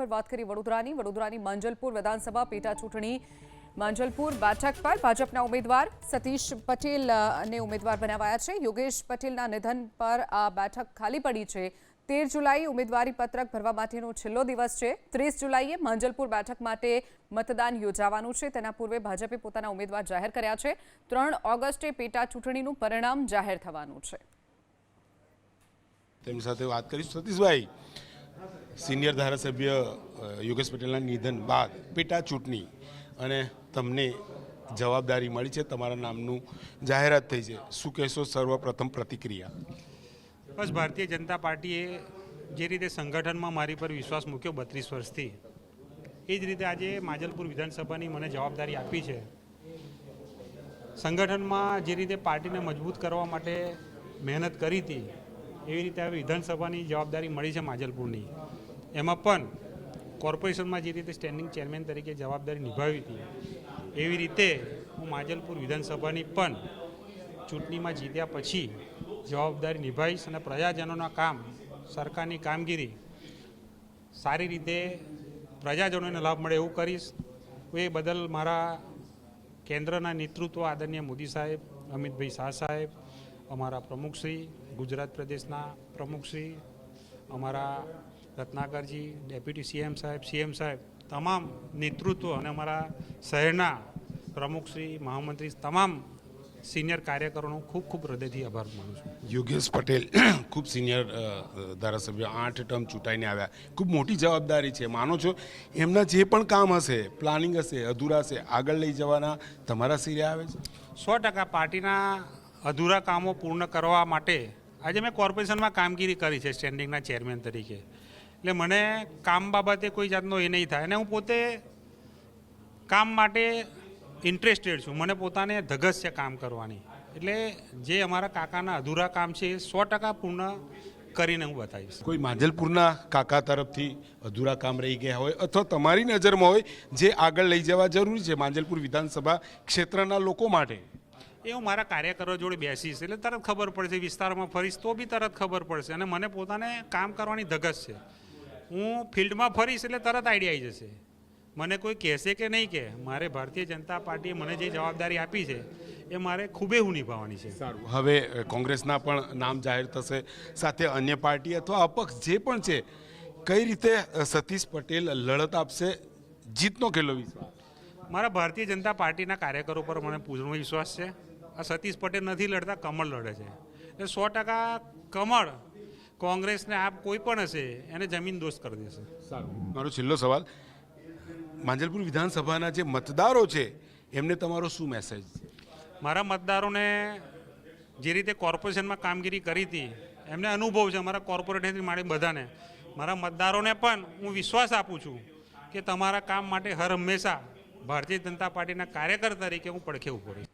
વખત વાત કરી વડોદરાની માંજલપુર વિધાનસભા પેટા ચૂંટણી માંજલપુર બેઠક પર ભાજપના ઉમેદવાર સતીશ પટેલને ઉમેદવાર બનાવાયા છે। યોગેશ પટેલના નિધન પર આ બેઠક ખાલી પડી છે। 13 જુલાઈ ઉમેદવારી પત્રક ભરવા માટેનો છેલ્લો દિવસ છે। 30 જુલાઈએ માંજલપુર બેઠક માટે મતદાન યોજાવાનું છે। તેના પૂર્વે ભાજપે પોતાના ઉમેદવાર જાહેર કર્યા છે। 3 ઓગસ્ટે પેટા ચૂંટણીનું પરિણામ જાહેર થવાનું છે। તેમની સાથે વાત કરીશું। સતીશભાઈ, સિનિયર ધારાસભ્ય યોગેશ પટેલના નિધન બાદ પેટા ચૂંટણી અને તમને જવાબદારી મળી છે, તમારા નામનું જાહેરાત થઈ છે, શું કહેશો? સર્વપ્રથમ પ્રતિક્રિયા। બસ, ભારતીય જનતા પાર્ટીએ જે રીતે સંગઠનમાં મારી પર વિશ્વાસ મૂક્યો 32 વર્ષથી, એ જ રીતે આજે માંજલપુર વિધાનસભાની મને જવાબદારી આપી છે। સંગઠનમાં જે રીતે પાર્ટીને મજબૂત કરવા માટે મહેનત કરી હતી, એવી રીતે હવે વિધાનસભાની જવાબદારી મળી છે માંજલપુરની। એમાં પણ કોર્પોરેશનમાં જે રીતે સ્ટેન્ડિંગ ચેરમેન તરીકે જવાબદારી નિભાવી હતી, એવી રીતે હું માંજલપુર વિધાનસભાની પણ ચૂંટણીમાં જીત્યા પછી જવાબદારી નિભાવીશ અને પ્રજાજનોના કામ, સરકારની કામગીરી સારી રીતે પ્રજાજનોને લાભ મળે એવું કરીશ। એ બદલ મારા કેન્દ્રના નેતૃત્વ આદરણીય મોદી સાહેબ, અમિતભાઈ શાહ સાહેબ, અમારા પ્રમુખશ્રી, ગુજરાત પ્રદેશના પ્રમુખશ્રી, અમારા રત્નાકરજી, ડેપ્યુટી સીએમ સાહેબ, તમામ નેતૃત્વ અને અમારા શહેરના પ્રમુખશ્રી, મહામંત્રી, તમામ સિનિયર કાર્યકરોનો ખૂબ ખૂબ હૃદયથી આભાર માનું છું। યોગેશ પટેલ ખૂબ સિનિયર ધારાસભ્ય, 8 ટર્મ ચૂંટાઈને આવ્યા, ખૂબ મોટી જવાબદારી છે, માનો છો એમના જે પણ કામ હશે, પ્લાનિંગ હશે, અધૂરા હશે, આગળ લઈ જવાના તમારા સિરે આવે છે? 100% પાર્ટીના અધૂરા કામો પૂર્ણ કરવા માટે આજે મેં કોર્પોરેશનમાં કામગીરી કરી છે સ્ટેન્ડિંગના ચેરમેન તરીકે, એટલે મને કામ બાબતે કોઈ જાતનો એ નહીં થાય અને હું પોતે કામ માટે ઇન્ટરેસ્ટેડ છું, મને પોતાને ધગશ છે કામ કરવાની। એટલે જે અમારા કાકાના અધૂરા કામ છે એ 100% પૂર્ણ કરીને હું બતાવીશ। કોઈ માંજલપુરના કાકા તરફથી અધૂરા કામ રહી ગયા હોય અથવા તમારી નજરમાં હોય જે આગળ લઈ જવા જરૂરી છે માંજલપુર વિધાનસભા ક્ષેત્રના લોકો માટે, એ હું મારા કાર્યકરો જોડે બેસીશ એટલે તરત ખબર પડશે, વિસ્તારમાં ફરીશ તો બી તરત ખબર પડશે અને મને પોતાને કામ કરવાની ધગશ છે। હું ફિલ્ડમાં ફરીશ એટલે તરત આઈડિયા આવી જશે। મને કોઈ કહેશે કે નહીં કે મારે ભારતીય જનતા પાર્ટીએ મને જે જવાબદારી આપી છે એ મારે ખૂબેહૂબ નિભાવવાની છે। સારું, હવે કોંગ્રેસના પણ નામ જાહેર થશે, સાથે અન્ય પાર્ટી અથવા અપક્ષ જે પણ છે, કઈ રીતે સતીશ પટેલ લડત આપશે? જીતનો કેટલો વિશ્વાસ? મારા ભારતીય જનતા પાર્ટીના કાર્યકરો પર મને પૂર્ણ વિશ્વાસ છે। આ સતીશ પટેલ નથી લડતા, કમળ લડે છે, એટલે 100% કમળ કોંગ્રેસને આપ કોઈ પણ હશે એને જમીન દોસ્ત કરી દેશે। સારું, મારો છેલ્લો સવાલ, માંજલપુર વિધાનસભાના જે મતદારો છે એમને તમારો શું મેસેજ? મારા મતદારોને જે રીતે કોર્પોરેશનમાં કામગીરી કરી હતી એમને અનુભવ છે, અમારા કોર્પોરેટરથી માંડી બધાને, મારા મતદારોને પણ હું વિશ્વાસ આપું છું કે તમારા કામ માટે હર હંમેશા ભારતીય જનતા પાર્ટીના કાર્યકર તરીકે હું પડખે ઊભો રહીશ।